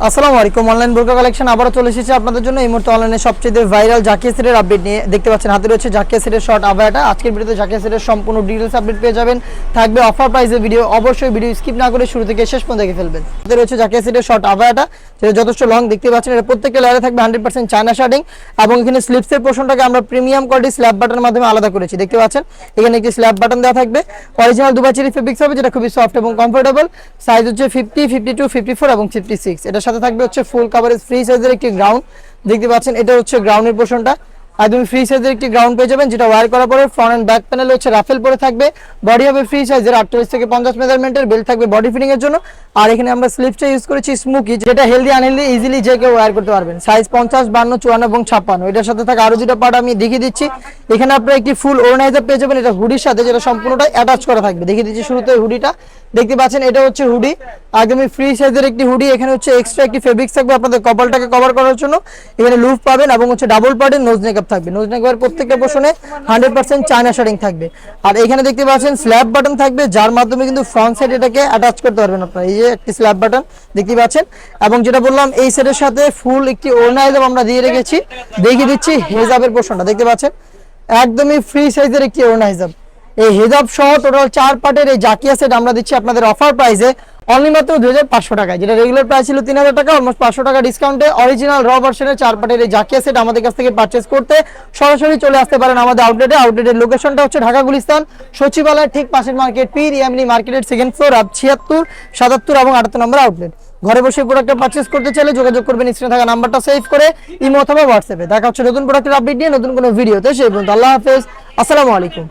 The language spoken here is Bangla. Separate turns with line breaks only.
আসসালামু আলাইকুম অনলাইন বোরকা কালেকশন আবারও চলে এসেছে আপনাদের জন্য। এই মুহূর্তে অনলাইনে সবচেয়ে ভাইরাল জাকিয়া সেটের আপডেট নিয়ে দেখতে পাচ্ছেন হাতে রয়েছে জাকিয়া সেটের শর্ট আবায়াটা। আজকের ভিডিওতে জাকিয়া সেটের সম্পূর্ণ ডিটেইলস আপডেট পেয়ে যাবেন, থাকবে অফার প্রাইসে ভিডিও। অবশ্যই ভিডিও স্কিপ না করে শুরু থেকে শেষ পর্যন্ত দেখে ফেলবেন। হাতে রয়েছে জাকিয়া সেটের শর্ট আবায়াটা, যেটা যথেষ্ট লং দেখতে পাচ্ছেন। এর প্রত্যেকটা লেয়ারে থাকবে 100% চায়না শার্টিং এবং এখানে স্লিপসের পোর্শনটাকে আমরা প্রিমিয়াম কোয়ালিটি স্ল্যাব বাটনের মাধ্যমে আলাদা করেছি। দেখতে পাচ্ছেন এখানে একটি স্ল্যাব বাটন দেওয়া থাকবে, অরিজিনাল দুবাই চেরি ফেব্রিক্স হবে, যেটা খুবই সফট এবং কমফোর্টেবল। সাইজ হচ্ছে 50, 52, 54 এবং 56। এটার সাথে থাকবে হচ্ছে ফুল কভারেজ ফ্রি সাইজের একটি গ্রাউন্ড দেখতে পাচ্ছেন। এটা হচ্ছে গ্রাউন্ডের পোর্শনটা, একদম ফ্রি সাইজের একটি গ্রাউন্ড পেয়ে যাবেন, যেটা ওয়্যার করার পরে ফ্রন্ট এন্ড ব্যাক প্যানেলে হচ্ছে রাফেল পরে থাকবে। বডি হবে ফ্রি সাইজের 48 থেকে 50 মেজারমেন্টের, বেল্ট থাকবে বডি ফিটিং এর জন্য। আর এখানে আমরা স্লিপসটা ইউজ করেছি স্মোকি, যেটা হেলদি আনহেলদি ইজিলি যে কেউ ওয়্যার করতে পারবেন। সাইজ 50, 52, 54 এবং 56। এটার সাথে থাকা আরো যেটা পার্ট আমি দেখিয়ে দিচ্ছি। এখানে আপনারা একটি ফুল অর্গানাইজার পেয়ে যাবেন, এটা হুডির সাথে, যেটা সম্পূর্ণটা অ্যাটাচ করা থাকবে। দেখিয়ে দিচ্ছি শুরুতে হুডিটা দেখতে পাচ্ছেন, এটা হচ্ছে হুডি, একদমই ফ্রি সাইজের একটি হুডি। এখানে হচ্ছে এক্সট্রা একটি ফেব্রিক্স থাকবে আপনাদের কপালটাকে কভার করার জন্য। এখানে লুফ পাবেন এবং হচ্ছে ডাবল পার্টের নোজ নেকআপ থাকবে। নোজ নেকআপের প্রত্যেকটা পোর্শনে 100% চায়না শার্টিং থাকবে। আর এখানে দেখতে পাচ্ছেন স্ল্যাব বাটন থাকবে, যার মাধ্যমে কিন্তু ফ্রন্ট সাইড এটাকে অ্যাটাচ করতে পারবেন আপনারা। এই যে একটি স্ল্যাব বাটন দেখতে পাচ্ছেন, এবং যেটা বললাম এই সেটের সাথে ফুল একটি ওড়না হিজাব আমরা দিয়ে রেখেছি। দেখিয়ে দিচ্ছি হিজাবের পোর্শনটা দেখতে পাচ্ছেন, একদমই ফ্রি সাইজের একটি ওড়না হিজাব। এই হিজাব সহ টোটাল 4 পার্টের এই জাকিয়া সেট আমরা দিচ্ছি আপনাদের অফার প্রাইসে অনলি মাত্র 2500 টাকায়। যেটা রেগুলার প্রাইস ছিল 3000 টাকা, অলমোস্ট 500 টাকা ডিসকাউন্টে অরিজিনাল র ভার্সনের 4 পার্টের এই জাকিয়া সেট আমাদের কাছ থেকে পারচেজ করতে সরাসরি চলে আসতে পারেন আমাদের আউটলেটে। আউটলেটের লোকেশনটা হচ্ছে ঢাকা গুলিস্তান সচিবালয়ের ঠিক পাশের মার্কেট, পীর ইয়ামিনী মার্কেটের সেকেন্ড ফ্লোর, 76, 77 এবং 78 নম্বর আউটলেট। ঘরে বসে প্রোডাক্টটা পারচেজ করতে চাইলে যোগাযোগ করবেন স্ক্রিনে থাকা নাম্বারটা সেভ করে ইমো অথবা হোয়াটসঅ্যাপে। দেখা হচ্ছে নতুন প্রোডাক্টের আপডেট নিয়ে নতুন কোনো ভিডিওতে। সেই পর্যন্ত আল্লাহ হাফেজ, আসসালামু আলাইকুম।